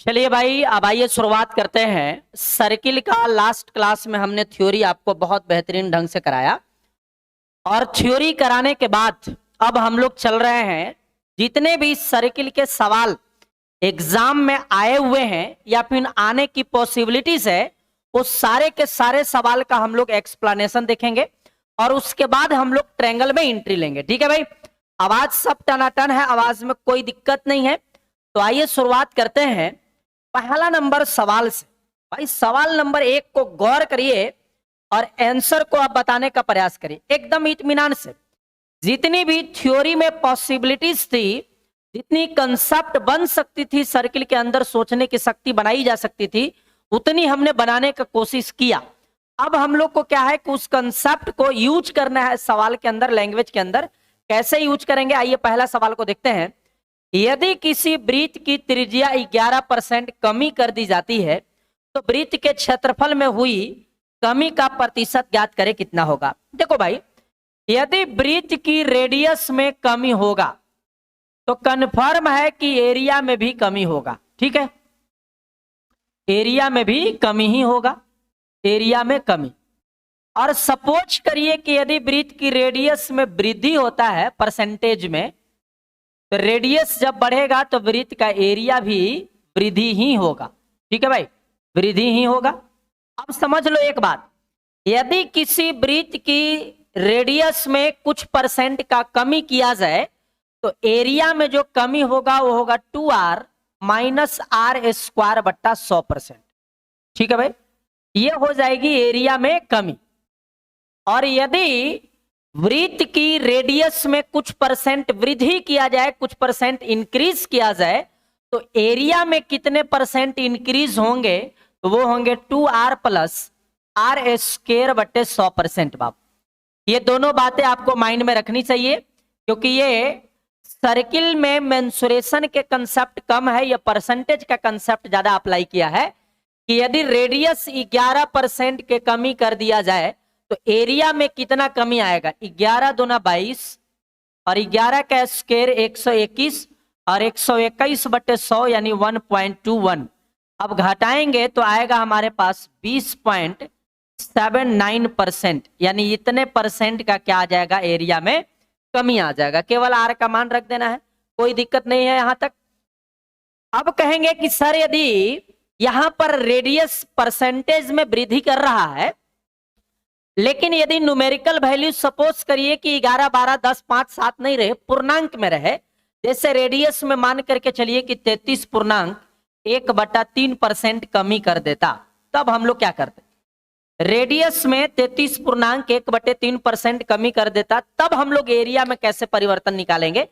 चलिए भाई, अब आइए शुरुआत करते हैं। सर्किल का लास्ट क्लास में हमने थ्योरी आपको बहुत बेहतरीन ढंग से कराया और थ्योरी कराने के बाद अब हम लोग चल रहे हैं जितने भी सर्किल के सवाल एग्जाम में आए हुए हैं या फिर आने की पॉसिबिलिटीज है, उस सारे के सारे सवाल का हम लोग एक्सप्लेनेशन देखेंगे और उसके बाद हम लोग ट्रायंगल में एंट्री लेंगे। ठीक है भाई, आवाज सब टनाटन है, आवाज में कोई दिक्कत नहीं है। तो आइए शुरुआत करते हैं पहला नंबर सवाल से। भाई सवाल नंबर 1 को गौर करिए और आंसर को आप बताने का प्रयास करिए एकदम इत्मीनान से। जितनी भी थ्योरी में पॉसिबिलिटीज थी, जितनी कंसेप्ट बन सकती थी, सर्किल के अंदर सोचने की शक्ति बनाई जा सकती थी, उतनी हमने बनाने का कोशिश किया। अब हम लोग को क्या है कि उस कंसेप्ट को यूज करना है सवाल के अंदर, लैंग्वेज के अंदर। कैसे यूज करेंगे, आइए पहला सवाल को देखते हैं। यदि किसी वृत्त की त्रिज्या 11% कमी कर दी जाती है तो वृत्त के क्षेत्रफल में हुई कमी का प्रतिशत ज्ञात करें, कितना होगा। देखो भाई, यदि वृत्त की रेडियस में कमी होगा तो कन्फर्म है कि एरिया में भी कमी होगा। ठीक है, एरिया में भी कमी ही होगा, एरिया में कमी। और सपोज करिए कि यदि वृत्त की रेडियस में वृद्धि होता है परसेंटेज में, तो रेडियस जब बढ़ेगा तो वृत्त का एरिया भी वृद्धि ही होगा। ठीक है भाई, वृद्धि ही होगा। अब समझ लो एक बात, यदि किसी वृत्त की रेडियस में कुछ परसेंट का कमी किया जाए तो एरिया में जो कमी होगा वो होगा 2r माइनस आर स्क्वायर बट्टा 100%। ठीक है भाई, ये हो जाएगी एरिया में कमी। और यदि वृत्त की रेडियस में कुछ परसेंट वृद्धि किया जाए, कुछ परसेंट इंक्रीज किया जाए, तो एरिया में कितने परसेंट इंक्रीज होंगे, तो वो होंगे 2r प्लस आर स्क्वायर बट्टे 100%। बाप, ये दोनों बातें आपको माइंड में रखनी चाहिए, क्योंकि ये सर्किल में मेंसुरेशन के कंसेप्ट कम है, ये परसेंटेज का कंसेप्ट ज्यादा अप्लाई किया है कि यदि रेडियस 11% के कमी कर दिया जाए तो एरिया में कितना कमी आएगा। 11 दूना 22 और 11 का स्क्वायर 121 और 121 बट्टे 100 यानी 1.21। अब घटाएंगे तो आएगा हमारे पास 20.79%, यानी इतने परसेंट का क्या आ जाएगा, एरिया में कमी आ जाएगा। केवल आर का मान रख देना है, कोई दिक्कत नहीं है यहां तक। अब कहेंगे कि सर यदि यहां पर रेडियस परसेंटेज में वृद्धि कर रहा है, लेकिन यदि न्यूमेरिकल वैल्यू सपोज करिए कि 11, 12, 10, 5, 7 नहीं रहे, पूर्णांक में रहे, जैसे रेडियस में मान करके चलिए कि 33.1/3% कमी कर देता, तब हम लोग क्या करते। रेडियस में 33.1/3% कमी कर देता, तब हम लोग एरिया में कैसे परिवर्तन निकालेंगे।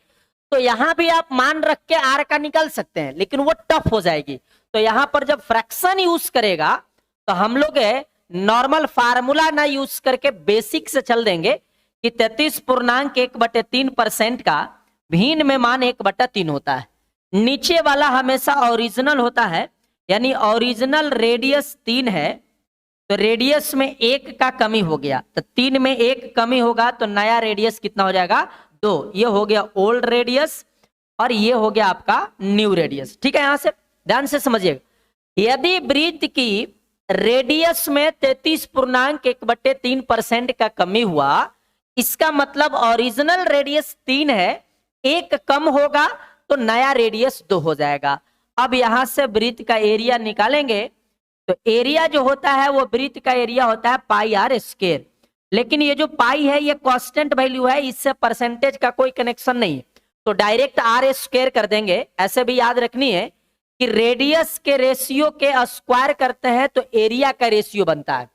तो यहां भी आप मान रख के आर का निकाल सकते हैं, लेकिन वो टफ हो जाएगी। तो यहां पर जब फ्रैक्शन यूज करेगा तो हम लोग नॉर्मल फार्मूला ना यूज करके बेसिक से चल देंगे कि 33.1/3% का भिन्न में मान 1/3 होता है। नीचे वाला हमेशा ओरिजिनल होता है, यानी ओरिजिनल रेडियस 3 है, तो रेडियस में 1 का कमी हो गया, तो 3 में 1 कमी होगा तो नया रेडियस कितना हो जाएगा, 2। ये हो गया ओल्ड रेडियस और ये हो गया आपका न्यू रेडियस। ठीक है, यहां से ध्यान से समझिएगा। यदि वृत्त की रेडियस में 33.1/3% का कमी हुआ, इसका मतलब ओरिजिनल रेडियस 3 है, 1 कम होगा तो नया रेडियस 2 हो जाएगा। अब यहां से वृत्त का एरिया निकालेंगे तो एरिया जो होता है वो वृत्त का एरिया होता है पाई आर स्क्वायर, लेकिन ये जो पाई है ये कांस्टेंट वैल्यू है, इससे परसेंटेज का कोई कनेक्शन नहीं है, तो डायरेक्ट आर स्क्वायर कर देंगे। ऐसे भी याद रखनी है कि रेडियस के रेशियो के स्क्वायर करते हैं तो एरिया का रेशियो बनता है,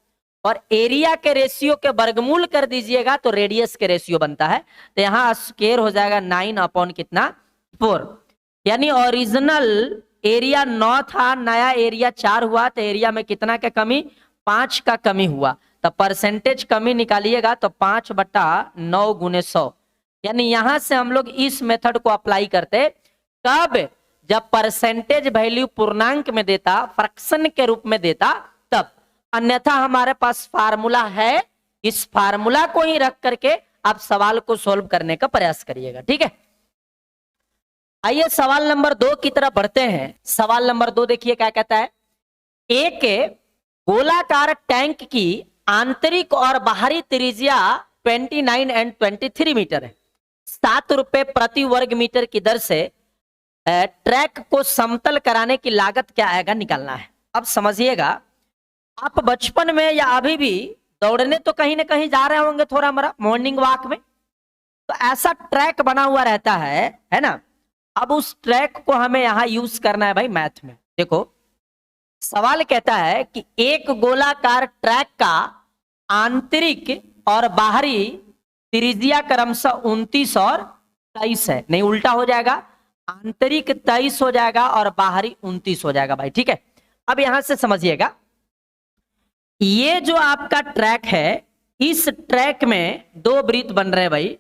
और एरिया के रेशियो के वर्गमूल कर दीजिएगा तो रेडियस के रेशियो बनता है। तो यहाँ स्क्वायर हो जाएगा 9/4, यानी ओरिजिनल एरिया 9 था, नया एरिया 4 हुआ, तो एरिया में कितना का कमी, 5 का कमी हुआ। तो परसेंटेज कमी निकालिएगा तो 5/9 × 100, यानी यहां से हम लोग इस मेथड को अप्लाई करते कब, जब परसेंटेज वैल्यू पूर्णांक में देता, फ्रैक्शन के रूप में देता, तब। अन्यथा हमारे पास फार्मूला है, इस फार्मूला को ही रख करके आप सवाल को सॉल्व करने का प्रयास करिएगा। ठीक है, आइए सवाल नंबर 2 की तरफ बढ़ते हैं। सवाल नंबर 2 देखिए क्या कहता है। एक गोलाकार टैंक की आंतरिक और बाहरी त्रिज्या 29 एंड 23 मीटर है। 7 रुपए प्रति वर्ग मीटर की दर से ट्रैक को समतल कराने की लागत क्या आएगा निकालना है। अब समझिएगा, आप बचपन में या अभी भी दौड़ने तो कहीं ना कहीं जा रहे होंगे, थोड़ा हमारा मॉर्निंग वॉक में, तो ऐसा ट्रैक बना हुआ रहता है ना। अब उस ट्रैक को हमें यहां यूज करना है भाई मैथ में। देखो सवाल कहता है कि एक गोलाकार ट्रैक का आंतरिक और बाहरी त्रिज्या क्रमशः 29 और 23 है। नहीं, उल्टा हो जाएगा, आंतरिक 23 हो जाएगा और बाहरी 29 हो जाएगा भाई। ठीक है, अब यहां से समझिएगा, ये जो आपका ट्रैक है, इस ट्रैक में 2 वृत्त बन रहे हैं भाई,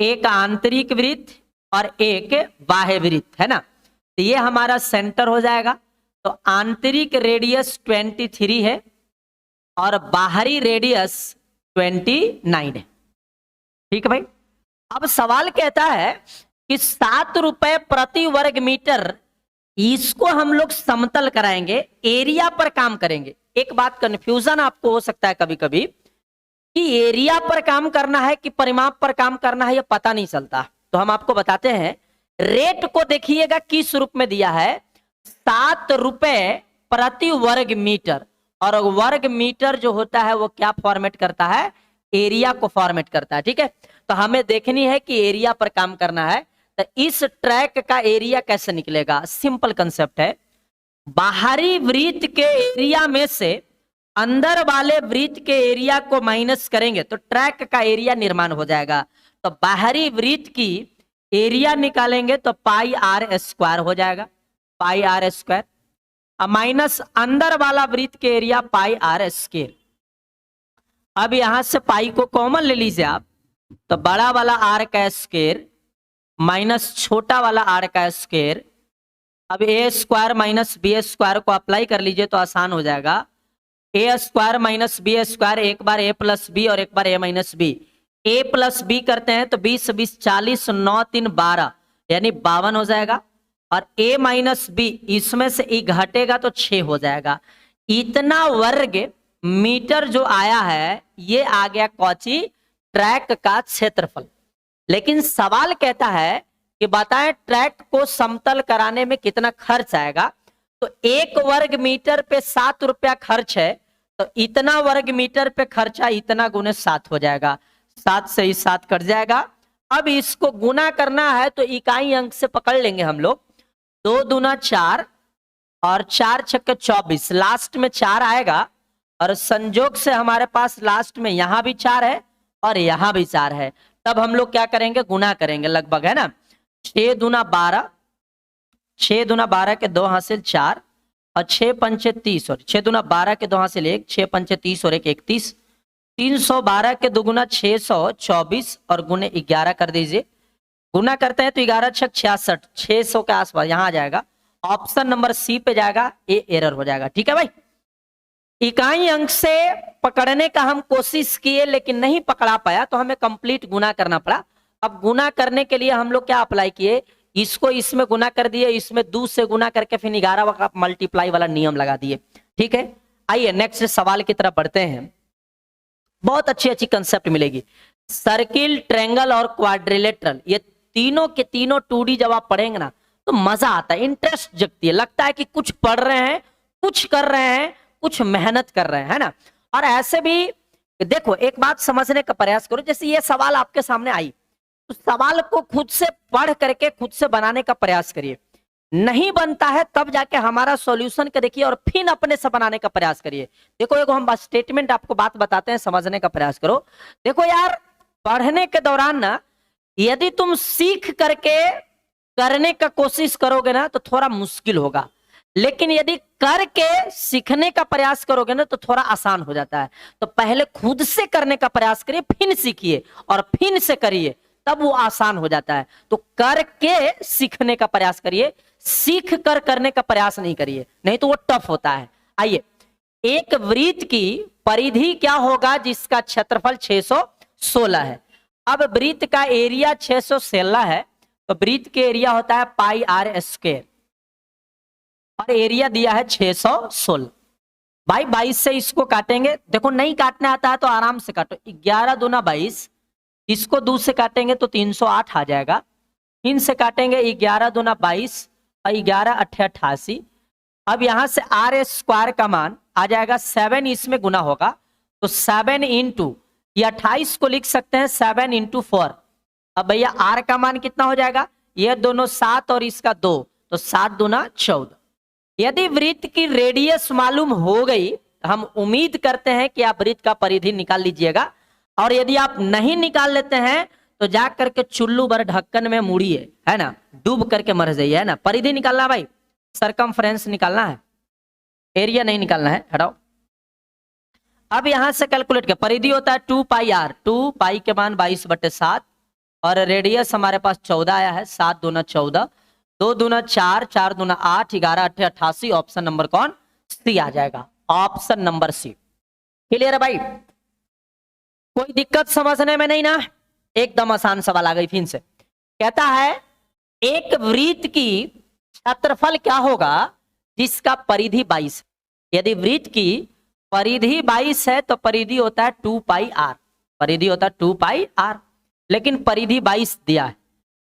एक आंतरिक वृत्त और एक बाह्य वृत्त, है ना। तो ये हमारा सेंटर हो जाएगा। तो आंतरिक रेडियस 23 है और बाहरी रेडियस 29 है। ठीक है भाई। अब सवाल कहता है कि 7 रुपए प्रति वर्ग मीटर, इसको हम लोग समतल कराएंगे, एरिया पर काम करेंगे। एक बात कंफ्यूजन आपको हो सकता है कभी कभी कि एरिया पर काम करना है कि परिमाप पर काम करना है, ये पता नहीं चलता। तो हम आपको बताते हैं, रेट को देखिएगा किस रूप में दिया है, 7 रुपए प्रति वर्ग मीटर, और वर्ग मीटर जो होता है वो क्या फॉर्मेट करता है, एरिया को फॉर्मेट करता है। ठीक है, तो हमें देखनी है कि एरिया पर काम करना है। तो इस ट्रैक का एरिया कैसे निकलेगा, सिंपल कंसेप्ट है, बाहरी वृत्त के एरिया में से अंदर वाले वृत्त के एरिया को माइनस करेंगे तो ट्रैक का एरिया निर्माण हो जाएगा। तो बाहरी वृत्त की एरिया निकालेंगे तो पाई आर स्क्वायर हो जाएगा, पाई आर स्क्वायर, माइनस अंदर वाला वृत्त के एरिया पाई आर स्क्वायर। अब यहां से पाई को कॉमन ले लीजिए आप, तो बड़ा वाला आर का स्क्वायर माइनस छोटा वाला आर का स्क्वायर। अब ए स्क्वायर माइनस बी स्क्वायर को अप्लाई कर लीजिए तो आसान हो जाएगा। ए स्क्वायर माइनस बी स्क्वायर, एक बार ए प्लस बी और एक बार ए माइनस बी। ए प्लस बी करते हैं तो 20 20 40, 9 3 12 यानी 52 हो जाएगा। और ए माइनस बी, इसमें से ई घटेगा तो 6 हो जाएगा। इतना वर्ग मीटर जो आया है ये आ गया कौची, ट्रैक का क्षेत्रफल। लेकिन सवाल कहता है कि बताएं ट्रैक को समतल कराने में कितना खर्च आएगा। तो 1 वर्ग मीटर पे 7 रुपया खर्च है, तो इतना वर्ग मीटर पे खर्चा इतना गुने 7 हो जाएगा। 7 से ही 7 कट जाएगा। अब इसको गुना करना है तो इकाई अंक से पकड़ लेंगे हम लोग। 2 दूना 4 और 4 छक्के 24, लास्ट में 4 आएगा। और संजोग से हमारे पास लास्ट में यहां भी 4 है और यहां भी 4 है। तब हम लोग क्या करेंगे, गुना करेंगे लगभग, है ना। 6 दूना 12, 6 दूना 12 के 2 हासिल 4 और 6 पंचे 30, और 6 दूना 12 के 2 हासिल 1, 6 पंचे 30 और 1 31, 312 के 2 गुना 624 और गुने 11 कर दीजिए। गुना करते हैं तो 11 छक 66, 600 के आसपास यहां आ जाएगा। ऑप्शन नंबर सी पे जाएगा, ए एरर हो जाएगा। ठीक है भाई, इकाई अंक से पकड़ने का हम कोशिश किए लेकिन नहीं पकड़ा पाया तो हमें कंप्लीट गुना करना पड़ा। अब गुना करने के लिए हम लोग क्या अप्लाई किए, इसको इसमें गुना कर दिए, इसमें 2 से गुना करके फिर 11 का मल्टीप्लाई वाला नियम लगा दिए। ठीक है, आइए नेक्स्ट सवाल की तरफ बढ़ते हैं। बहुत अच्छी अच्छी कंसेप्ट मिलेगी। सर्किल, ट्रायंगल और क्वाड्रिलेटरल, ये तीनों के तीनों 2D जब आप पढ़ेंगे ना तो मजा आता है, इंटरेस्ट जगती है, लगता है कि कुछ पढ़ रहे हैं, कुछ कर रहे हैं, कुछ मेहनत कर रहे हैं, है ना। और ऐसे भी देखो, एक बात समझने का प्रयास करो, जैसे ये सवाल आपके सामने आई तो सवाल को खुद से पढ़ करके खुद से बनाने का प्रयास करिए। नहीं बनता है तब जाके हमारा सॉल्यूशन का देखिए और फिर अपने से बनाने का प्रयास करिए। देखो एक हम स्टेटमेंट आपको बात बताते हैं, समझने का प्रयास करो। देखो यार, पढ़ने के दौरान ना यदि तुम सीख करके करने का कोशिश करोगे ना तो थोड़ा मुश्किल होगा, लेकिन यदि करके सीखने का प्रयास करोगे ना तो थोड़ा आसान हो जाता है। तो पहले खुद से करने का प्रयास करिए, फिर सीखिए और फिर से करिए, तब वो आसान हो जाता है। तो करके सीखने का प्रयास करिए, सीख कर करने का प्रयास नहीं करिए, नहीं तो वो टफ होता है। आइए, एक वृत्त की परिधि क्या होगा जिसका क्षेत्रफल 616 है। अब वृत्त का एरिया 616 है तो वृत्त के एरिया होता है पाई आर स्क्वायर और एरिया दिया है 616। भाई 22 से इसको काटेंगे, देखो नहीं काटने आता है तो आराम से काटो, 11 दूना 22, इसको 2 से काटेंगे तो 308 आ जाएगा, 3 से काटेंगे 11 दूना 22 और 11 अट्ठे 88। अब यहां से आर स्क्वायर का मान आ जाएगा 7, इसमें गुना होगा तो 7 इंटू ये 28 को लिख सकते हैं 7 इंटू 4। अब भैया आर का मान कितना हो जाएगा, ये दोनों 7 और इसका 2 तो 7 दूना 14। यदि वृत्त की रेडियस मालूम हो गई हम उम्मीद करते हैं कि आप वृत्त का परिधि निकाल लीजिएगा, और यदि आप नहीं निकाल लेते हैं तो जा करके चुल्लू भर ढक्कन में मुड़िए, है ना, डूब करके मर जाइए, है ना। परिधि निकालना भाई, सरकमफ्रेंस निकालना है, एरिया नहीं निकालना है, हटाओ। अब यहां से कैलकुलेट कर, परिधि होता है 2 पाई आर, 2 पाई के मान 22/7 और रेडियस हमारे पास 14 आया है, 7 दूना 14, 2 दूना 4, 4 दूना 8, 11 अट्ठे 88। ऑप्शन नंबर कौन, सी आ जाएगा, ऑप्शन नंबर सी। क्लियर है भाई, कोई दिक्कत समझने में नहीं ना, एकदम आसान सवाल आ गई। फिर से कहता है एक वृत्त की क्षेत्रफल क्या होगा जिसका परिधि 22। यदि वृत्त की परिधि 22 है तो परिधि होता है 2 पाई आर, परिधि होता है 2 पाई आर, लेकिन परिधि 22 दिया है,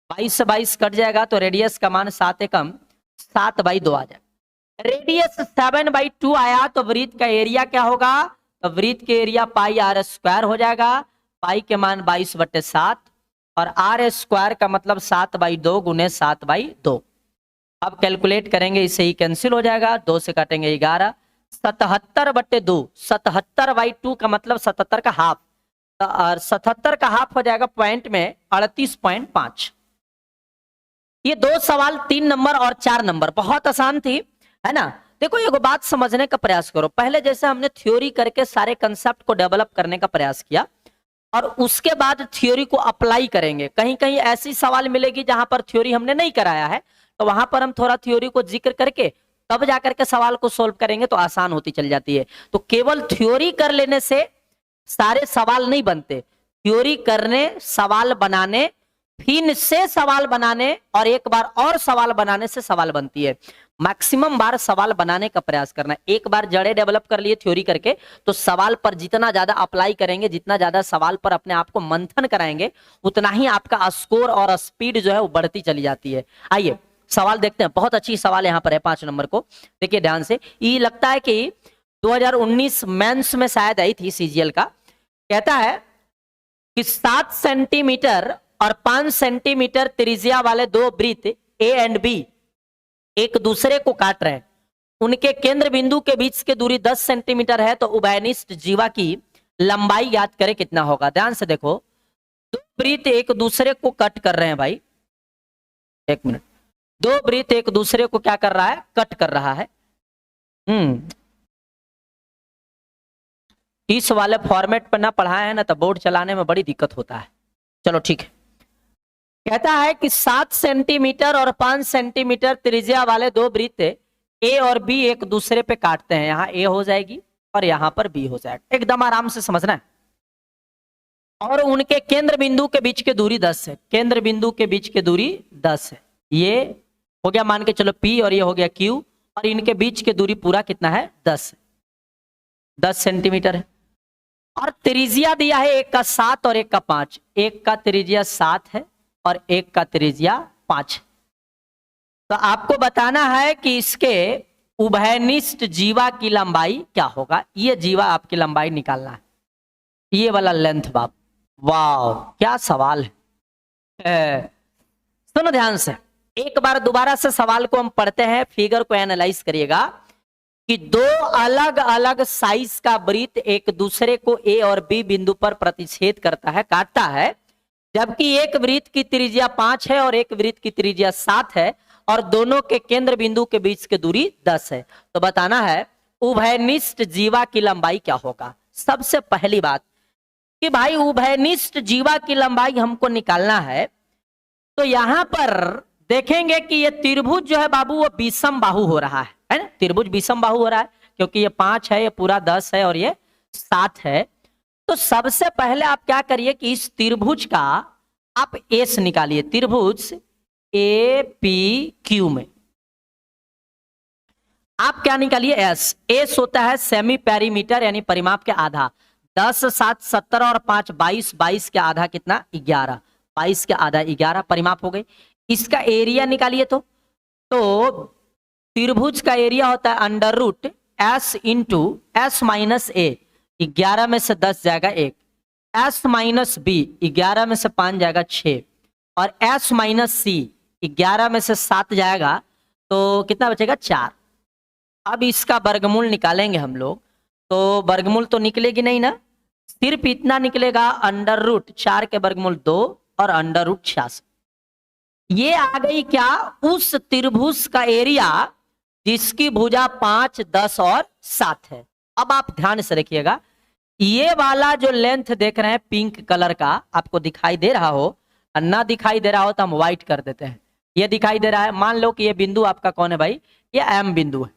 22 से 22 कट जाएगा तो रेडियस का मान 7 एकम 7/2 आ जाएगा। रेडियस 7/2 आया तो वृत्त का एरिया क्या होगा, तो वृत्त के एरिया पाई आर स्क्वायर हो जाएगा, पाई के मान 22/7 और आर स्क्वायर का मतलब 7/2 गुने 7/2। अब कैलकुलेट करेंगे, इससे ही कैंसिल हो जाएगा, 2 से काटेंगे 11, 77/2, 77/2 का मतलब 77 का हाफ, और 77 का हाफ हो जाएगा पॉइंट में 38.5। ये 2 सवाल 3 नंबर और 4 नंबर बहुत आसान थी, है ना। देखो एक बात समझने का प्रयास करो, पहले जैसे हमने थ्योरी करके सारे कंसेप्ट को डेवलप करने का प्रयास किया और उसके बाद थ्योरी को अप्लाई करेंगे। कहीं कहीं ऐसी सवाल मिलेगी जहां पर थ्योरी हमने नहीं कराया है, तो वहां पर हम थोड़ा थ्योरी को जिक्र करके तब जाकर के सवाल को सोल्व करेंगे तो आसान होती चल जाती है। तो केवल थ्योरी कर लेने से सारे सवाल नहीं बनते, थ्योरी करने, सवाल बनाने, फिर से सवाल बनाने और एक बार और सवाल बनाने से सवाल बनती है। मैक्सिमम बार सवाल बनाने का प्रयास करना। एक बार जड़े डेवलप कर लिए थ्योरी करके तो सवाल पर जितना ज्यादा अप्लाई करेंगे, जितना ज्यादा सवाल पर अपने आप को मंथन कराएंगे, उतना ही आपका स्कोर और स्पीड जो है वो बढ़ती चली जाती है। आइए सवाल देखते हैं, बहुत अच्छी सवाल यहाँ पर है 5 नंबर को, देखिए ध्यान से। ये लगता है कि 2019 मेंस में शायद आई थी सीजीएल का। कहता है कि 7 सेंटीमीटर और 5 सेंटीमीटर त्रिज्या वाले 2 वृत्त ए एंड बी एक दूसरे को काट रहे हैं, उनके केंद्र बिंदु के बीच की दूरी 10 सेंटीमीटर है, तो उभयनिष्ठ जीवा की लंबाई याद करें कितना होगा। ध्यान से देखो, 2 वृत्त एक दूसरे को कट कर रहे हैं भाई, एक मिनट, 2 वृत्त एक दूसरे को क्या कर रहा है, कट कर रहा है। इस वाले फॉर्मेट पर ना पढ़ाए हैं ना तो बोर्ड चलाने में बड़ी दिक्कत होता है। चलो ठीक है, कहता है कि 7 सेंटीमीटर और 5 सेंटीमीटर त्रिज्या वाले 2 वृत्त ए और बी एक दूसरे पे काटते हैं। यहां ए हो जाएगी और यहां पर बी हो जाएगा, एकदम आराम से समझना है। और उनके केंद्र बिंदु के बीच की दूरी 10 है, केंद्र बिंदु के बीच की दूरी 10 है। ये हो गया मान के चलो P और ये हो गया Q, और इनके बीच की दूरी पूरा कितना है, 10 सेंटीमीटर है। और त्रिज्या दिया है एक का 7 और एक का 5, एक का त्रिज्या 7 है और एक का त्रिज्या 5। तो आपको बताना है कि इसके उभयनिष्ठ जीवा की लंबाई क्या होगा। ये जीवा आपकी लंबाई निकालना है, ये वाला लेंथ बाप। वाह क्या सवाल है, सुनो ध्यान से, एक बार दोबारा से सवाल को हम पढ़ते हैं, फिगर को एनालाइज करिएगा कि 2 अलग अलग साइज का वृत्त एक दूसरे को ए और बी बिंदु पर प्रतिच्छेद करता है, काटता है, जबकि एक वृत्त की त्रिज्या 5 है और एक वृत्त की त्रिज्या 7 है और दोनों के केंद्र बिंदु के बीच की दूरी 10 है। तो बताना है उभयनिष्ठ जीवा की लंबाई क्या होगा। सबसे पहली बात कि भाई उभयनिष्ठ जीवा की लंबाई हमको निकालना है, तो यहां पर देखेंगे कि ये त्रिभुज जो है बाबू वो विषम बाहु हो रहा है ना, त्रिभुज विषम बाहु हो रहा है, क्योंकि ये 5 है, ये पूरा 10 है और ये 7 है। तो सबसे पहले आप क्या करिए कि इस त्रिभुज का आप एस निकालिए। त्रिभुज APQ में। आप क्या निकालिए, एस। एस होता है सेमी पेरीमीटर यानी परिमाप के आधा। 10 7 17 और 5 22, 22 के आधा कितना 11, 22 के आधा 11 परिमाप हो गई। इसका एरिया निकालिए तो त्रिभुज का एरिया होता है under root s into s minus a, 11 में से 10 जाएगा 1, एस माइनस बी 11 में से 5 जाएगा 6, और एस माइनस सी 11 में से 7 जाएगा तो कितना बचेगा 4। अब इसका वर्गमूल निकालेंगे हम लोग, तो वर्गमूल तो निकलेगी नहीं ना, सिर्फ इतना निकलेगा अंडर रूट 4 के वर्गमूल 2 और अंडर रूट 66। ये आ गई क्या, उस त्रिभुज का एरिया जिसकी भुजा 5 10 और 7 है। अब आप ध्यान से देखिएगा, ये वाला जो लेंथ देख रहे हैं पिंक कलर का, आपको दिखाई दे रहा हो, ना दिखाई दे रहा हो तो हम व्हाइट कर देते हैं। ये दिखाई दे रहा है, मान लो कि ये बिंदु आपका कौन है भाई, ये एम बिंदु है।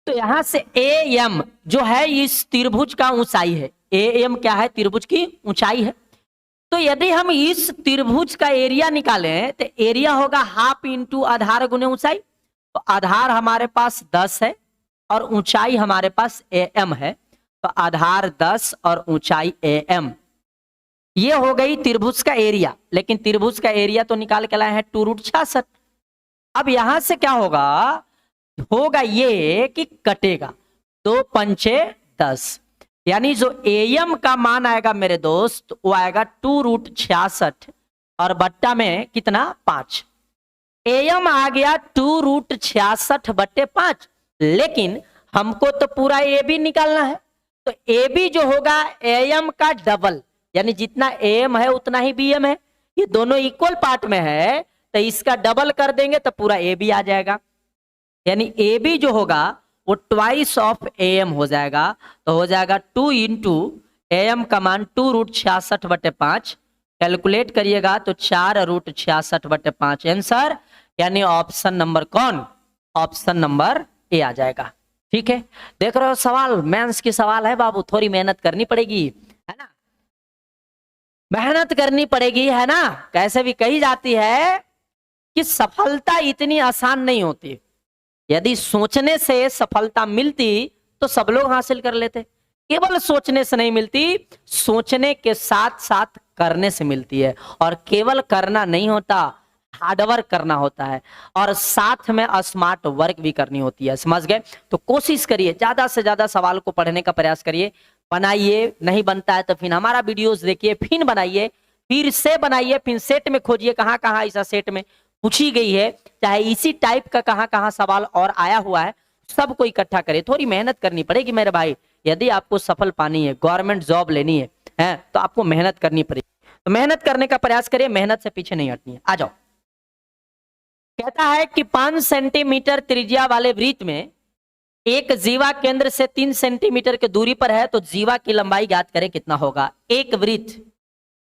तो यहां से ए एम जो है इस त्रिभुज का ऊंचाई है। ए एम क्या है, त्रिभुज की ऊंचाई है। तो यदि हम इस त्रिभुज का एरिया निकालें तो एरिया होगा हाफ इंटू आधार गुने ऊंचाई। तो आधार हमारे पास 10 है और ऊंचाई हमारे पास ए एम है, तो आधार 10 और ऊंचाई ए एम। ये हो गई त्रिभुज का एरिया, लेकिन त्रिभुज का एरिया तो निकाल के लाए हैं 2√66। अब यहां से क्या होगा ये कि कटेगा 2 पंचे 10, यानी जो एम का मान आएगा मेरे दोस्त वो आएगा 2√66 और बट्टा में कितना 5। एम आ गया 2√66/5, लेकिन हमको तो पूरा ए बी निकालना है। तो ए बी जो होगा एम का डबल, यानी जितना एम है उतना ही बी एम है, ये दोनों इक्वल पार्ट में है, तो इसका डबल कर देंगे तो पूरा ए बी आ जाएगा। यानी ए बी जो होगा वो ट्वाइस ऑफ ए एम हो जाएगा, तो हो जाएगा 2 इंटू एम का मान 2√66/5। कैलकुलेट करिएगा तो 4√66/5 आंसर, यानी ऑप्शन नंबर कौन, ऑप्शन नंबर ए आ जाएगा। ठीक है, देख रहे हो सवाल मेंस की सवाल है बाबू, थोड़ी मेहनत करनी पड़ेगी, है ना, मेहनत करनी पड़ेगी, है ना। कैसे भी कही जाती है कि सफलता इतनी आसान नहीं होती, यदि सोचने से सफलता मिलती तो सब लोग हासिल कर लेते। केवल सोचने से नहीं मिलती, सोचने के साथ साथ करने से मिलती है, और केवल करना नहीं होता, हार्डवर्क करना होता है, और साथ में स्मार्ट वर्क भी करनी होती है। समझ गए? तो कोशिश करिए, ज्यादा से ज्यादा सवाल को पढ़ने का प्रयास करिए, बनाइए। नहीं बनता है तो फिर हमारा वीडियोस देखिए, फिर बनाइए, फिर से बनाइए, फिर सेट में खोजिए कहाँ कहाँ ऐसा सेट में पूछी गई है, चाहे इसी टाइप का कहाँ कहाँ सवाल और आया हुआ है, सबको इकट्ठा करिए। थोड़ी मेहनत करनी पड़ेगी मेरे भाई, यदि आपको सफल पानी है, गवर्नमेंट जॉब लेनी है तो आपको मेहनत करनी पड़ेगी। तो मेहनत करने का प्रयास करिए, मेहनत से पीछे नहीं हटनी है। आ जाओ। कहता है कि 5 सेंटीमीटर त्रिज्या वाले वृत्त में एक जीवा केंद्र से 3 सेंटीमीटर की दूरी पर है, तो जीवा की लंबाई ज्ञात करें कितना होगा। एक वृत्त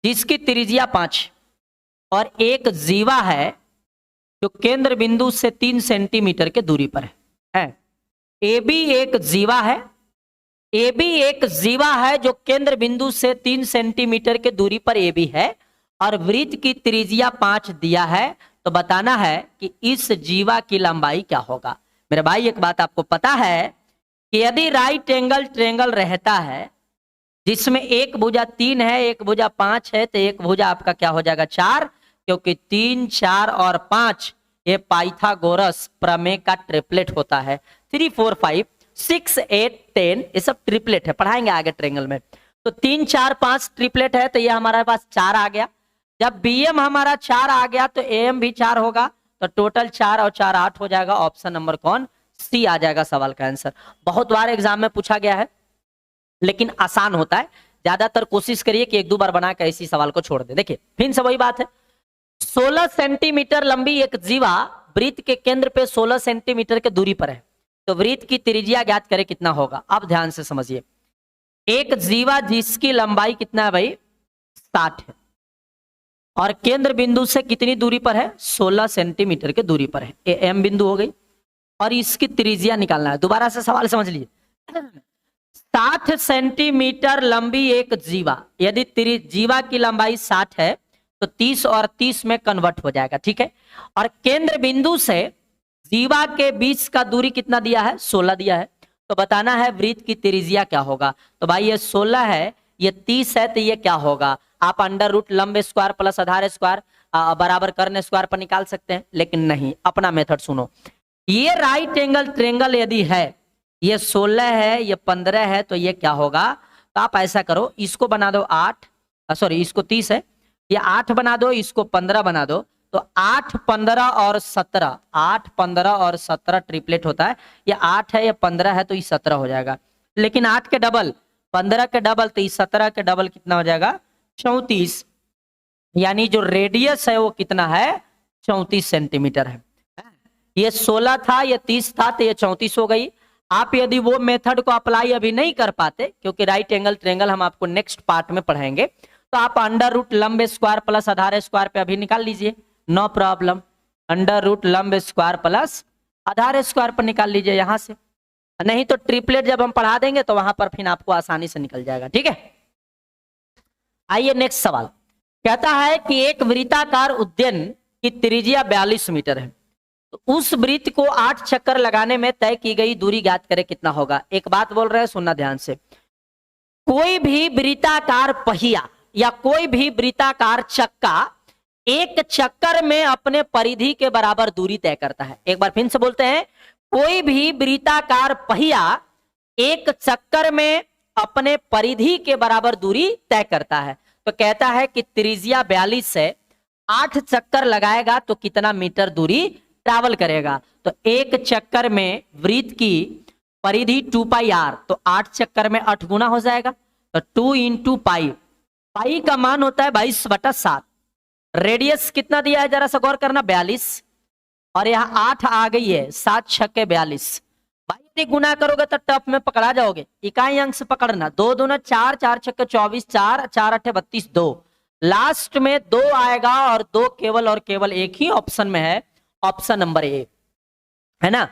जिसकी त्रिज्या 5 और एक जीवा है जो केंद्र बिंदु से 3 सेंटीमीटर के दूरी पर है। ए बी एक जीवा है, ए बी एक जीवा है जो केंद्र बिंदु से 3 सेंटीमीटर के दूरी पर ए बी है, और वृत्त की त्रिज्या 5 दिया है, तो बताना है कि इस जीवा की लंबाई क्या होगा। मेरे भाई एक बात आपको पता है कि यदि राइट एंगल ट्रायंगल रहता है जिसमें एक भुजा 3 है, एक भुजा 5 है, तो एक भुजा आपका क्या हो जाएगा 4, क्योंकि 3 4 और 5 ये पाइथागोरस प्रमेय का ट्रिपलेट होता है। 3 4 5 6 8 10 ये सब ट्रिपलेट है, पढ़ाएंगे आगे ट्रायंगल में। तो 3 4 5 ट्रिपलेट है, तो ये हमारे पास 4 आ गया। जब बीएम हमारा 4 आ गया तो एम भी 4 होगा, तो टोटल 4 और 4 8 हो जाएगा। ऑप्शन नंबर कौन, सी आ जाएगा सवाल का आंसर। बहुत बार एग्जाम में पूछा गया है, लेकिन आसान होता है। ज्यादातर कोशिश करिए कि 1-2 बार बना के इसी सवाल को छोड़ दे। देखिए फिर से वही बात है, 16 सेंटीमीटर लंबी एक जीवा वृत्त के केंद्र पे 16 सेंटीमीटर के दूरी पर है, तो वृत्त की त्रिज्या ज्ञात करें कितना होगा। अब ध्यान से समझिए, एक जीवा जिसकी लंबाई कितना है भाई 60 है, और केंद्र बिंदु से कितनी दूरी पर है 16 सेंटीमीटर के दूरी पर है, ए एम बिंदु हो गई, और इसकी त्रिज्या निकालना है। दोबारा से सवाल समझ लीजिए, 60 सेंटीमीटर लंबी एक जीवा, यदि जीवा की लंबाई 60 है तो 30 और 30 में कन्वर्ट हो जाएगा, ठीक है। और केंद्र बिंदु से जीवा के बीच का दूरी कितना दिया है, 16 दिया है। तो बताना है वृत्त की त्रिज्या क्या होगा। तो भाई ये 16 है, ये 30 है, तो ये क्या होगा, आप अंडर रूट लंब स्क्वायर प्लस आधार स्क्वायर बराबर कर्ण स्क्वायर पर निकाल सकते हैं, लेकिन नहीं, अपना मेथड सुनो। ये राइट एंगल ट्रेंगल यदि है, ये 16 है, ये 15 है, तो ये क्या होगा, तो आप ऐसा करो, इसको बना दो 8, सॉरी इसको 30 है, ये 8 बना दो, इसको 15 बना दो, तो 8, 15 और 17, 8, 15 और 17 ट्रिपलेट होता है। ये 8 है, ये 15 है, तो ये 17 हो जाएगा। लेकिन 8 के डबल 15 के डबल, तो ये 17 के डबल कितना हो जाएगा, 34। यानी जो रेडियस है वो कितना है, 34 सेंटीमीटर है। ये 16 था, ये 30 था, तो ये 34 हो गई। आप यदि वो मेथड को अप्लाई अभी नहीं कर पाते, क्योंकि राइट एंगल ट्रायंगल हम आपको नेक्स्ट पार्ट में पढ़ाएंगे, तो आप अंडर रूट लंब स्क्वायर प्लस आधार स्क्वायर पे अभी निकाल लीजिए, नो प्रॉब्लम। अंडर रूट लंब स्क्वायर प्लस आधार स्क्वायर पर निकाल लीजिए यहां से, नहीं तो ट्रिपलेट जब हम पढ़ा देंगे तो वहां पर फिर आपको आसानी से निकल जाएगा, ठीक है। आइए नेक्स्ट सवाल कहता है कि एक वृत्ताकार उद्यान की त्रिज्या 42 मीटर है, तो उस वृत्त को 8 चक्कर लगाने में तय की गई दूरी ज्ञात करें कितना होगा। एक बात बोल रहे हैं, सुनना ध्यान से। कोई भी वृत्ताकार पहिया या कोई भी वृत्ताकार चक्का एक चक्कर में अपने परिधि के बराबर दूरी तय करता है। एक बार फिर से बोलते हैं, कोई भी वृत्ताकार पहिया एक चक्कर में अपने परिधि के बराबर दूरी तय करता है। तो कहता है कि त्रिज्या 42 है, 8 चक्कर लगाएगा तो कितना मीटर दूरी ट्रैवल करेगा। तो एक चक्कर में वृत्त की परिधि 2 पाई आर, तो 8 चक्कर में 8 गुना हो जाएगा, तो 2 इंटू पाई, पाई का मान होता है 22/7। रेडियस कितना दिया है जरा सा गौर करना, 42, और यहाँ 8 आ गई है, 7 छक्के 42। भाई यदि गुना करोगे तो टफ में पकड़ा जाओगे, इकाई अंक से पकड़ना, 2 दूना 4, 4 छक्के 24, 4 4 8 32, 2 लास्ट में 2 आएगा, और 2 केवल और केवल एक ही ऑप्शन में है, ऑप्शन नंबर ए है ना।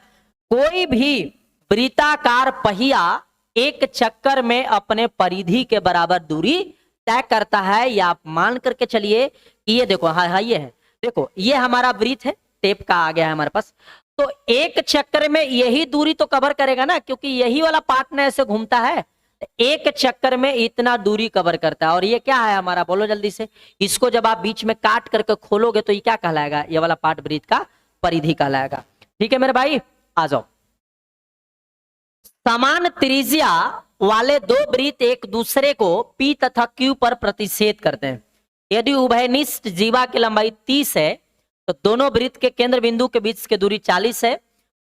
कोई भी वृत्ताकार पहिया एक चक्कर में अपने परिधि के बराबर दूरी तय करता है, या आप मान करके चलिए कि ये देखो, हाँ ये है, देखो ये हमारा वृत्त है, टेप का आ गया है हमारे पास, तो एक चक्कर में यही दूरी तो कवर करेगा ना, क्योंकि यही वाला पार्ट ना ऐसे घूमता है, एक चक्कर में इतना दूरी कवर करता है। और ये क्या है हमारा, बोलो जल्दी से, इसको जब आप बीच में काट करके खोलोगे तो ये क्या कहलाएगा, ये वाला पार्ट वृत्त का परिधि कहलाएगा, ठीक है मेरे भाई। आ जाओ, समान त्रिज्या वाले दो वृत्त एक दूसरे को P तथा Q पर प्रतिच्छेद करते हैं। यदि उभयनिष्ठ जीवा की लंबाई 30 है, तो दोनों वृत्त के केंद्र बिंदु के बीच की दूरी 40 है,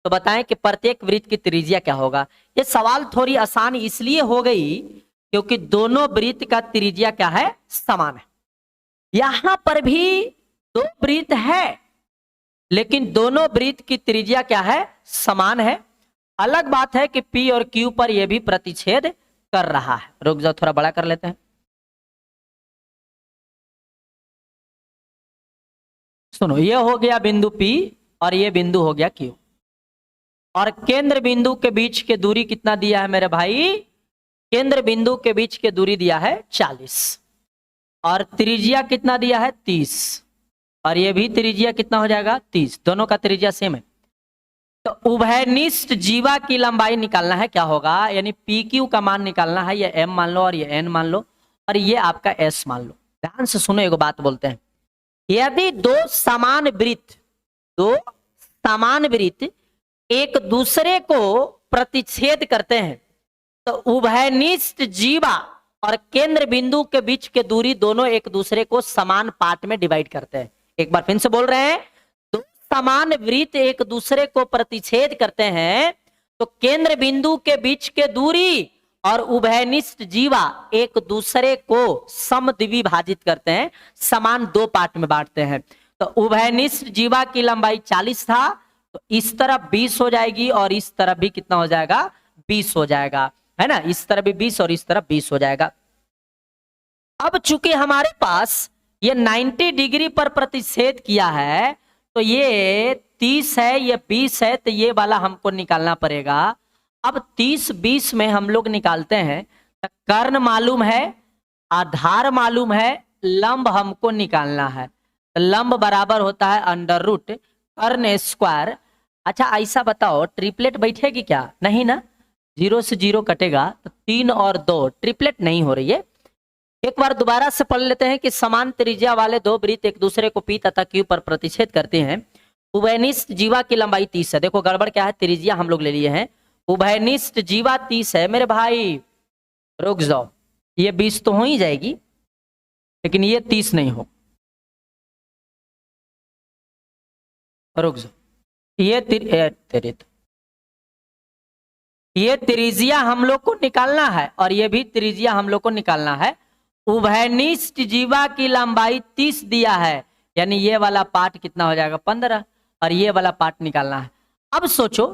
तो बताएं कि प्रत्येक वृत्त की त्रिज्या क्या होगा। ये सवाल थोड़ी आसान इसलिए हो गई क्योंकि दोनों वृत्त का त्रिज्या क्या है, समान है। यहां पर भी दो वृत्त है, लेकिन दोनों वृत्त की त्रिज्या क्या है, समान है। अलग बात है कि P और Q पर यह भी प्रतिच्छेद कर रहा है। रुक जाओ, थोड़ा बड़ा कर लेते हैं। सुनो, ये हो गया बिंदु P और ये बिंदु हो गया Q, और केंद्र बिंदु के बीच के दूरी कितना दिया है मेरे भाई, केंद्र बिंदु के बीच के दूरी दिया है 40, और त्रिज्या कितना दिया है 30, और ये भी त्रिज्या कितना हो जाएगा 30, दोनों का त्रिज्या सेम है। तो उभयनिष्ठ जीवा की लंबाई निकालना है, क्या होगा, यानी PQ का मान निकालना है। ये M मान लो और ये N मान लो और ये आपका S मान लो। ध्यान से सुनो, एक बात बोलते हैं, यदि दो समान वृत्त एक दूसरे को प्रतिच्छेद करते हैं, तो उभयनिष्ठ जीवा और केंद्र बिंदु के बीच के दूरी दोनों एक दूसरे को समान पार्ट में डिवाइड करते हैं। एक बार फिर से बोल रहे हैं, दो समान वृत्त एक दूसरे को प्रतिच्छेद करते हैं, तो केंद्र बिंदु के बीच के दूरी और उभयनिष्ठ जीवा एक दूसरे को समद्विभाजित करते हैं, समान दो पार्ट में बांटते हैं। तो उभयनिष्ठ जीवा की लंबाई 40 था, तो इस तरफ 20 हो जाएगी और इस तरफ भी कितना हो जाएगा, 20 हो जाएगा, है ना। इस तरफ भी 20 और इस तरफ 20 हो जाएगा। अब चूंकि हमारे पास ये 90 डिग्री पर प्रतिच्छेद किया है, तो ये 30 है, ये 20 है, तो ये वाला हमको निकालना पड़ेगा। अब 30-20 में हम लोग निकालते हैं, तो कर्ण मालूम है, आधार मालूम है, लंब हमको निकालना है। तो लंब बराबर होता है अंडर रूट कर्ण स्क्वायर। अच्छा ऐसा बताओ ट्रिपलेट बैठेगी क्या? नहीं ना, 0 से 0 कटेगा तो 3 और 2 ट्रिपलेट नहीं हो रही है। एक बार दोबारा से पढ़ लेते हैं कि समान त्रिज्या वाले दो वृत्त एक दूसरे को पी तथा क्यू पर प्रतिच्छेद करते हैं। उभयनिष्ठ जीवा की लंबाई 30 है। देखो गड़बड़ क्या है, त्रिज्या हम लोग ले लिए हैं, उभयनिष्ठ जीवा 30 है। मेरे भाई रुक जाओ, ये 20 तो हो ही जाएगी लेकिन ये 30 नहीं हो। रुक जाओ, ये तेरे तो ये त्रिज्या हम लोग को निकालना है और ये भी त्रिज्या हम लोग को निकालना है। उभयनिष्ठ जीवा की लंबाई 30 दिया है, यानी ये वाला पार्ट कितना हो जाएगा 15 और ये वाला पार्ट निकालना है। अब सोचो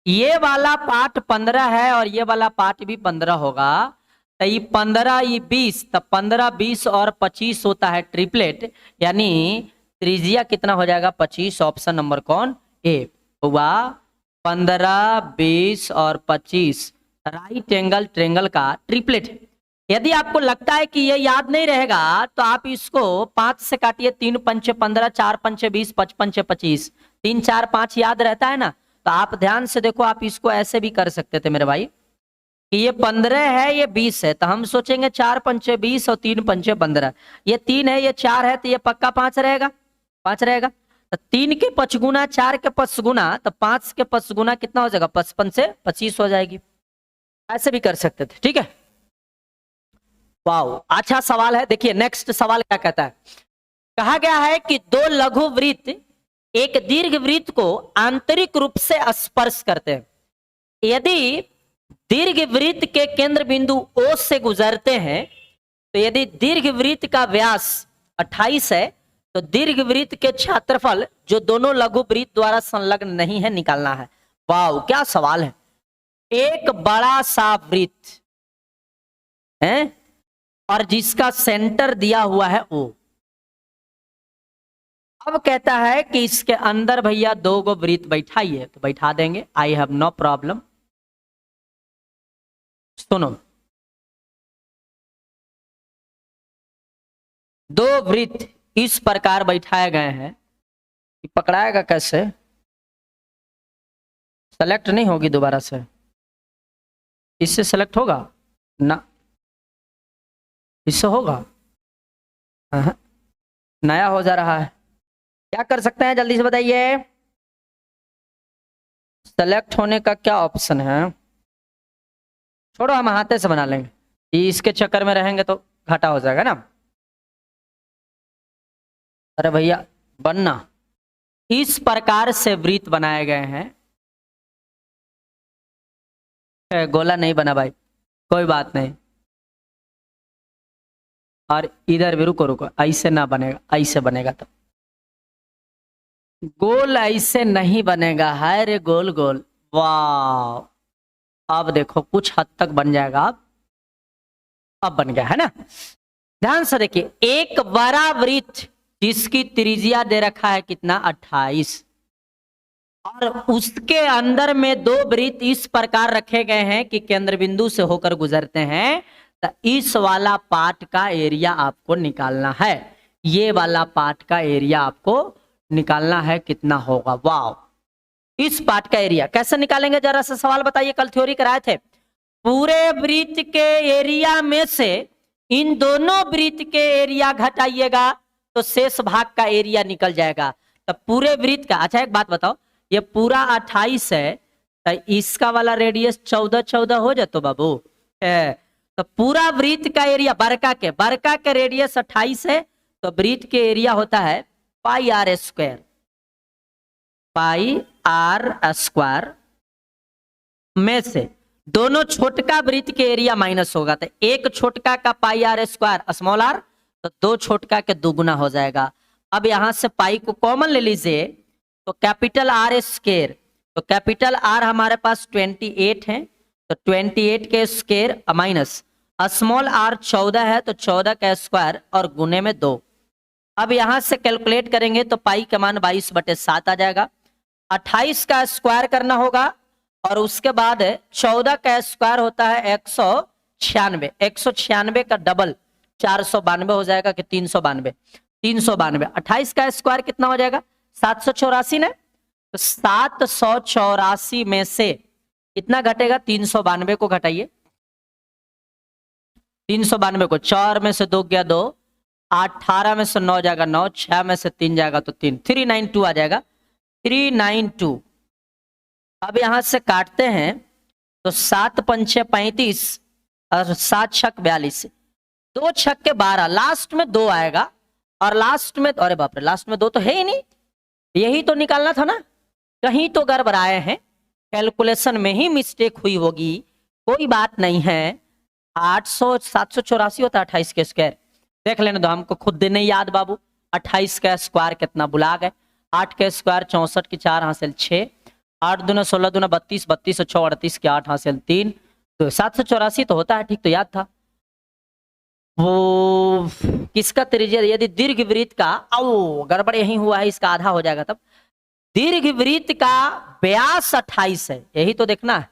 ये वाला पार्ट 15 है और ये वाला पार्ट भी 15 होगा, तो ये 15 ये 20, तो 15 20 और 25 होता है ट्रिपलेट, यानी त्रिज्या कितना हो जाएगा 25। ऑप्शन नंबर कौन ए हुआ 15 20 और 25 राइट एंगल ट्रेंगल का ट्रिपलेट। यदि आपको लगता है कि ये याद नहीं रहेगा तो आप इसको 5 से काटिए, 3 पंचे 15, 4 पंचे 20, 5 पंचे 25, 3 4 5 याद रहता है ना। तो आप ध्यान से देखो, आप इसको ऐसे भी कर सकते थे मेरे भाई कि ये 15 है ये 20 है, तो हम सोचेंगे 4 पंचे 20 और 3 पंचे 15, ये 3 है ये 4 है तो ये पक्का 5 रहेगा, 5 रहेगा। तो 3 के 5 गुना 4 के 5 गुना तो 5 के 5 गुना कितना हो जाएगा 55 से 25 हो जाएगी। ऐसे भी कर सकते थे, ठीक है। वाओ अच्छा सवाल है। देखिए नेक्स्ट सवाल क्या कहता है, कहा गया है कि दो लघु वृत्त एक दीर्घ वृत्त को आंतरिक रूप से स्पर्श करते हैं। यदि दीर्घ वृत्त के केंद्र बिंदु O से गुजरते हैं, तो यदि दीर्घ वृत्त का व्यास 28 है तो दीर्घ वृत्त के क्षेत्रफल जो दोनों लघु वृत्त द्वारा संलग्न नहीं है निकालना है। वाओ क्या सवाल है। एक बड़ा सा वृत्त है और जिसका सेंटर दिया हुआ है O। अब कहता है कि इसके अंदर भैया 2 गो वृत्त बैठाइए, तो बैठा देंगे, आई हैव नो प्रॉब्लम। सुनो 2 वृत्त इस प्रकार बैठाए गए हैं, पकड़ाएगा कैसे, सेलेक्ट नहीं होगी दोबारा से, इससे सेलेक्ट होगा ना, इससे होगा, नया हो जा रहा है, क्या कर सकते हैं जल्दी से बताइए। सेलेक्ट होने का क्या ऑप्शन है, छोड़ो हम हाथे से बना लेंगे, इसके चक्कर में रहेंगे तो घाटा हो जाएगा ना। अरे भैया बनना, इस प्रकार से वृत्त बनाए गए हैं, गोला नहीं बना भाई, कोई बात नहीं। और इधर भी रुको रुको, ऐसे ना बनेगा, ऐसे बनेगा तब, गोल ऐसे नहीं बनेगा, है रे गोल गोल। वाह अब देखो कुछ हद तक बन जाएगा, अब बन गया है ना। ध्यान से देखिए, एक बड़ा वृत्त जिसकी त्रिज्या दे रखा है कितना 28, और उसके अंदर में 2 वृत्त इस प्रकार रखे गए हैं कि केंद्र बिंदु से होकर गुजरते हैं, तो इस वाला पार्ट का एरिया आपको निकालना है, ये वाला पार्ट का एरिया आपको निकालना है, कितना होगा। वाह इस पार्ट का एरिया कैसे निकालेंगे जरा सा सवाल बताइए, कल थ्योरी कराए थे। पूरे वृत्त के एरिया में से इन दोनों वृत्त के एरिया घटाइएगा तो शेष भाग का एरिया निकल जाएगा। तो पूरे वृत्त का, अच्छा एक बात बताओ, ये पूरा 28 है तो इसका वाला रेडियस 14 14 हो जातो बाबू, तो पूरा वृत्त का एरिया बरका के रेडियस 28 है, तो वृत्त के एरिया होता है pi r square, pi r square में से दोनों छोटका वृत्त के एरिया माइनस होगा, तो एक छोटका का पाई आर स्क्वायर स्मॉल आर, तो 2 छोटका के 2 गुना हो जाएगा। अब यहां से पाई को कॉमन ले लीजिए तो कैपिटल आर स्क्वायर, तो कैपिटल आर हमारे पास 28 है, तो 28 के स्क्वायर माइनस स्मॉल आर 14 है, तो 14 का स्क्वायर और गुने में 2। अब यहां से कैलकुलेट करेंगे तो पाई का मान 22/7 आ जाएगा। 28 का स्क्वायर करना होगा और उसके बाद 14 का स्क्वायर होता है 196, 196 का डबल 492 हो जाएगा कि 392? 392। 28 का स्क्वायर कितना हो जाएगा? 784 ने। तो 784 में से कितना घटेगा? 392 को घटाइए। 392 को 4 में से 2 गया 2, 18 में से 9 जाएगा 9, 6 में से 3 जाएगा तो 3, 392 आ जाएगा। 392। अब यहां से काटते हैं तो 7 पंचे 35 और 7 छक 42, 2 छक के 12, लास्ट में 2 आएगा और लास्ट में, अरे बाप रे, लास्ट में 2 तो है ही नहीं। यही तो निकालना था ना, कहीं तो गड़बड़ाए हैं, कैलकुलेशन में ही मिस्टेक हुई होगी, कोई बात नहीं है। 784 होता है 28 के स्क्वायर। देख लेने दो, हमको खुद देने याद बाबू। 28 का स्क्वायर कितना बुला गए? 8 के स्क्वायर 64 की 4 हासिल 6, 8 दूना 16 दूना 32, 32 और 6 38 की 8 हासिल 3, तो 784 तो होता है। ठीक, तो याद था। वो किसका त्रिज्या? यदि दीर्घ वृत्त का, आओ गड़बड़ यही हुआ है, इसका आधा हो जाएगा तब। दीर्घ वृत्त का व्यास 28 है, यही तो देखना है।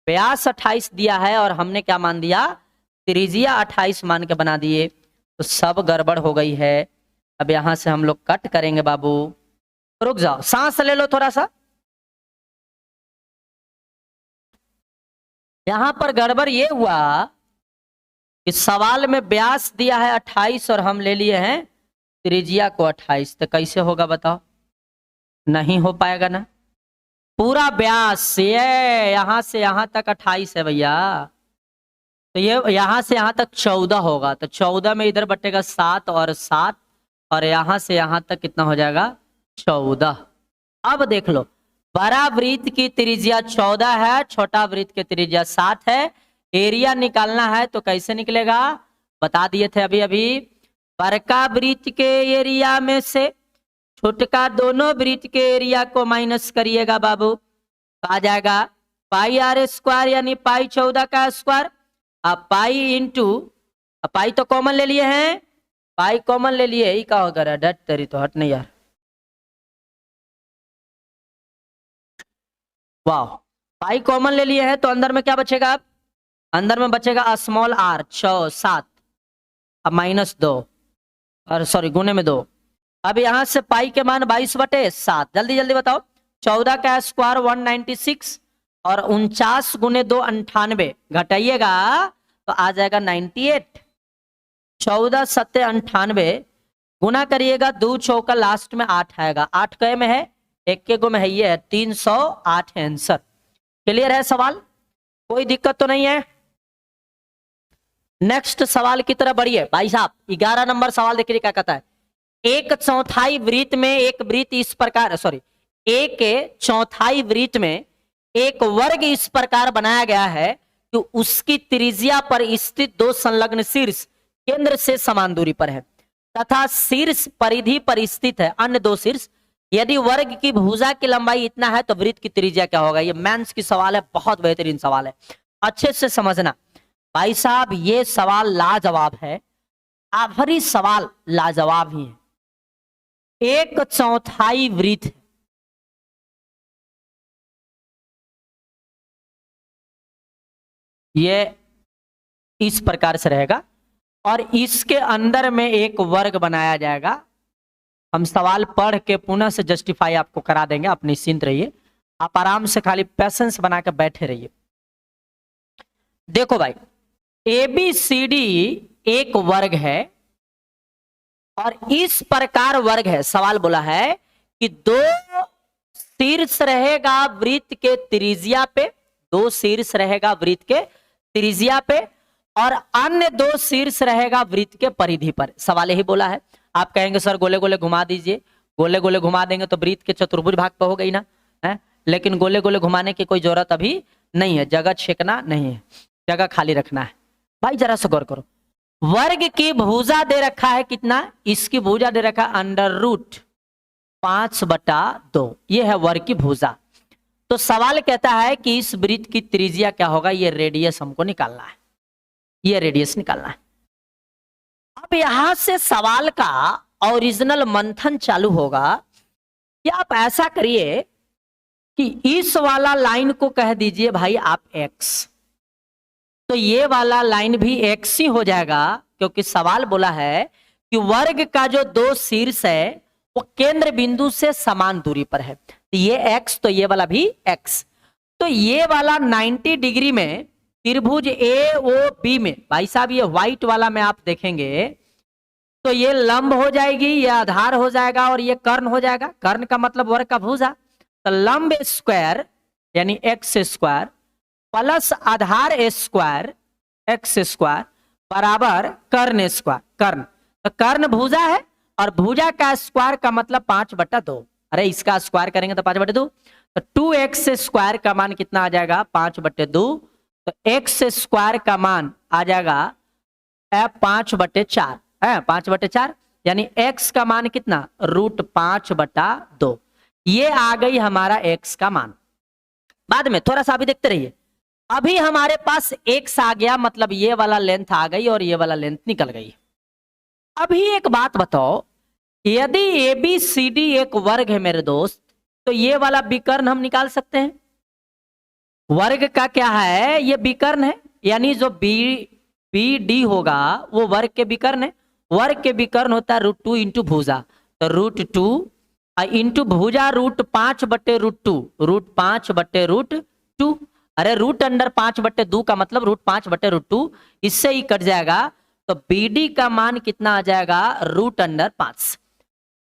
व्यास 28 दिया है और हमने क्या मान दिया? त्रिज्या 28 मान के बना दिए, तो सब गड़बड़ हो गई है। अब यहां से हम लोग कट करेंगे बाबू। रुक जाओ, सांस ले लो थोड़ा सा। यहां पर गड़बड़ ये हुआ कि सवाल में व्यास दिया है 28 और हम ले लिए हैं त्रिज्या को 28, तो कैसे होगा बताओ? नहीं हो पाएगा ना। पूरा व्यास ये यहां से यहां तक 28 है भैया, तो ये यहां से यहां तक 14 होगा, तो 14 में इधर बटेगा 7 और 7, और यहां से यहां तक कितना हो जाएगा? 14। अब देख लो, बड़ा वृत्त की त्रिज्या 14 है, छोटा वृत्त की त्रिज्या 7 है। एरिया निकालना है तो कैसे निकलेगा? बता दिए थे अभी अभी। बड़का वृत्त के एरिया में से छोटका दोनों वृत्त के एरिया को माइनस करिएगा बाबू, आ जाएगा पाई आर स्क्वायर, यानी पाई 14 का स्क्वायर। अब पाई इंटू, पाई तो कॉमन ले लिए हैं, पाई कॉमन ले लिए, ही का होगा? डट तेरी तो हट नहीं यार, वाह। पाई कॉमन ले लिए हैं तो अंदर में क्या बचेगा? अब अंदर में बचेगा स्मॉल आर, 6 7, अब -2, और सॉरी गुने में 2। अब यहां से पाई के मान 22/7, जल्दी जल्दी बताओ। 14 का स्क्वायर 196 और 49 गुने 2 98, घटाइएगा तो आ जाएगा 98। 14 7 98 गुना करिएगा, 2 चौका लास्ट में 8 आएगा, 8 कै में है? 1 के गो में है, ये है 308 है आंसर। क्लियर है सवाल? कोई दिक्कत तो नहीं है? नेक्स्ट सवाल की तरफ बढ़िए भाई साहब। 11 नंबर सवाल देखिए क्या कहता है। एक चौथाई वृत्त में एक वृत्त इस प्रकार, सॉरी, एक चौथाई वृत्त में एक वर्ग इस प्रकार बनाया गया है कि उसकी त्रिज्या पर स्थित 2 संलग्न शीर्ष केंद्र से समान दूरी पर है तथा शीर्ष परिधि पर स्थित है अन्य 2 शीर्ष। यदि वर्ग की भुजा की लंबाई इतना है तो वृत्त की त्रिज्या क्या होगा? ये मेंस की सवाल है, बहुत बेहतरीन सवाल है, अच्छे से समझना भाई साहब। ये सवाल लाजवाब है, आखिरी सवाल लाजवाब ही है। एक चौथाई वृत्त, ये इस प्रकार से रहेगा और इसके अंदर में एक वर्ग बनाया जाएगा। हम सवाल पढ़ के पुनः से जस्टिफाई आपको करा देंगे, आप निश्चिंत रहिए, आप आराम से खाली पेशेंस बना के बैठे रहिए। देखो भाई, ABCD एक वर्ग है और इस प्रकार वर्ग है। सवाल बोला है कि 2 शीर्ष रहेगा वृत्त के त्रिज्या पे, 2 शीर्ष रहेगा वृत्त के त्रिज्या पे और अन्य 2 शीर्ष रहेगा वृत्त के परिधि पर। सवाल यही बोला है। आप कहेंगे सर गोले गोले घुमा दीजिए, गोले गोले घुमा देंगे तो वृत्त के चतुर्भुज भाग पर हो गई ना है, लेकिन गोले गोले घुमाने की कोई जरूरत अभी नहीं है, जगह छेकना नहीं है, जगह खाली रखना है। भाई जरा सा गौर करो, वर्ग की भुजा दे रखा है कितना? इसकी भुजा दे रखा है √5/2, ये है वर्ग की भुजा। तो सवाल कहता है कि इस वृत्त की त्रिज्या क्या होगा? ये रेडियस हमको निकालना है, ये रेडियस निकालना है। अब यहां से सवाल का ओरिजिनल मंथन चालू होगा कि आप ऐसा करिए कि इस वाला लाइन को कह दीजिए भाई आप x, तो ये वाला लाइन भी x ही हो जाएगा क्योंकि सवाल बोला है कि वर्ग का जो दो शीर्ष है वो केंद्र बिंदु से समान दूरी पर है। तो ये x, तो ये वाला भी x। तो ये वाला 90 डिग्री में त्रिभुज AOB में, भाई साहब ये व्हाइट वाला में आप देखेंगे तो ये लंब हो जाएगी, ये आधार हो जाएगा और ये कर्ण हो जाएगा। कर्ण का मतलब वर्ग का भुजा। तो लंब स्क्वायर यानी एक्स स्क्वायर प्लस आधार स्क्वायर एक्स स्क्वायर बराबर कर्ण स्क्वायर। कर्ण, तो कर्ण भुजा है और भुजा का स्क्वायर का मतलब 5/2। अरे इसका स्क्वायर करेंगे तो 5/2। तो 2x स्क्वायर का मान कितना आ जाएगा 5/2। तो x स्क्वायर का मान आ जाएगा 5/4 है, 5/4 यानी x का मान कितना √5/2। ये आ गई हमारा x का मान। बाद में थोड़ा सा अभी देखते रहिए। अभी हमारे पास x आ गया, मतलब ये वाला लेंथ आ गई और ये वाला लेंथ निकल गई। अभी एक बात बताओ, यदि ABCD एक वर्ग है मेरे दोस्त, तो ये वाला विकर्ण हम निकाल सकते हैं। वर्ग का क्या है, ये विकर्ण है, यानी जो BD होगा वो वर्ग के विकर्ण है। वर्ग के विकर्ण होता है √2 इंटू भुजा। तो √2 इंटू भुजा √5/√2, √5/√2। अरे √5/2 का मतलब √5/√2, इससे ही कट जाएगा। तो BD का मान कितना आ जाएगा √5।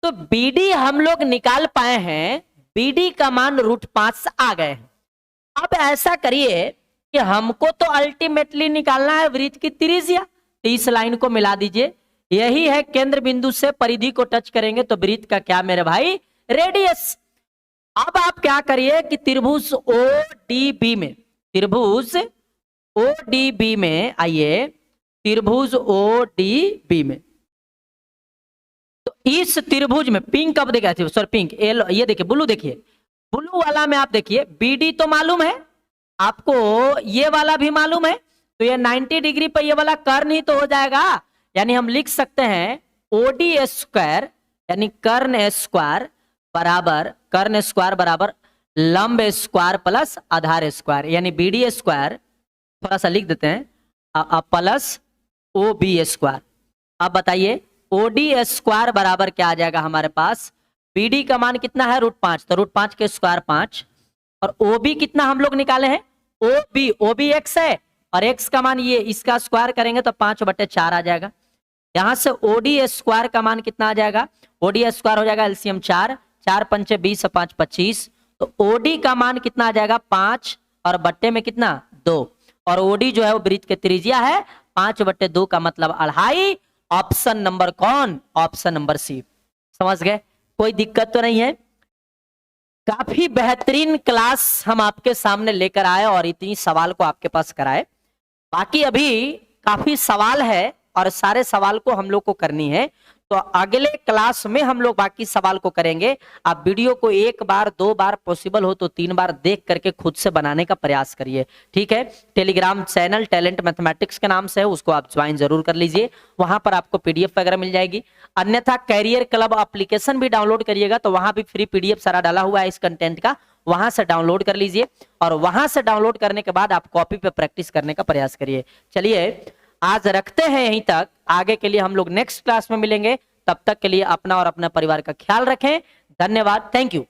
तो BD हम लोग निकाल पाए हैं, BD का मान √5 आ गए हैं। अब ऐसा करिए कि हमको तो अल्टीमेटली निकालना है वृत्त की त्रिज्या। तो इस लाइन को मिला दीजिए, यही है केंद्र बिंदु से परिधि को टच करेंगे तो वृत्त का क्या मेरे भाई, रेडियस। अब आप क्या करिए कि त्रिभुज ODB में, त्रिभुज ODB में आइए, त्रिभुज ODB में, तो इस त्रिभुज में पिंक अब देखिए, सॉरी पिंक, ये देखिए ब्लू, देखिए ब्लू वाला में आप देखिए BD तो मालूम है आपको, ये वाला भी मालूम है। तो ये 90 डिग्री पर ये वाला कर्ण ही तो हो जाएगा। यानी हम लिख सकते हैं OD स्क्वायर यानी कर्ण स्क्वायर बराबर, कर्ण स्क्वायर बराबर लंब स्क्वायर प्लस आधार स्क्वायर, यानी BD स्क्वायर थोड़ा सा लिख देते हैं प्लस OB स्क्वायर। अब बताइए OD स्क्वायर बराबर क्या आ जाएगा हमारे पास, BD का मान कितना है √5, तो √5 के स्क्वायर 5, और OB कितना हम लोग निकाले हैं OB x है और x का मान ये, इसका स्क्वायर करेंगे तो 5/4 आ जाएगा। यहां से OD स्क्वायर का मान कितना आ जाएगा, OD स्क्वायर हो जाएगा एलसीएम 4, 4 पंचे 20 और 5 25। तो OD का मान कितना आ जाएगा 5 और बट्टे में कितना 2, और OD जो है वो वृत्त की त्रिज्या है 5/2 का मतलब 2.5। ऑप्शन नंबर कौन, ऑप्शन नंबर सी। समझ गए, कोई दिक्कत तो नहीं है। काफी बेहतरीन क्लास हम आपके सामने लेकर आए और इतनी सवाल को आपके पास कराए। बाकी अभी काफी सवाल है और सारे सवाल को हम लोग को करनी है, तो अगले क्लास में हम लोग बाकी सवाल को करेंगे। आप वीडियो को 1 बार 2 बार, पॉसिबल हो तो 3 बार देख करके खुद से बनाने का प्रयास करिए, ठीक है। टेलीग्राम चैनल टैलेंट मैथमेटिक्स के नाम से है, उसको आप ज्वाइन जरूर कर लीजिए, वहां पर आपको PDF वगैरह मिल जाएगी। अन्यथा कैरियर क्लब एप्लीकेशन भी डाउनलोड करिएगा, तो वहां भी फ्री PDF सारा डाला हुआ है इस कंटेंट का, वहां से डाउनलोड कर लीजिए और वहां से डाउनलोड करने के बाद आप कॉपी पे प्रैक्टिस करने का प्रयास करिए। चलिए आज रखते हैं यहीं तक, आगे के लिए हम लोग नेक्स्ट क्लास में मिलेंगे। तब तक के लिए अपना और अपने परिवार का ख्याल रखें। धन्यवाद, थैंक यू।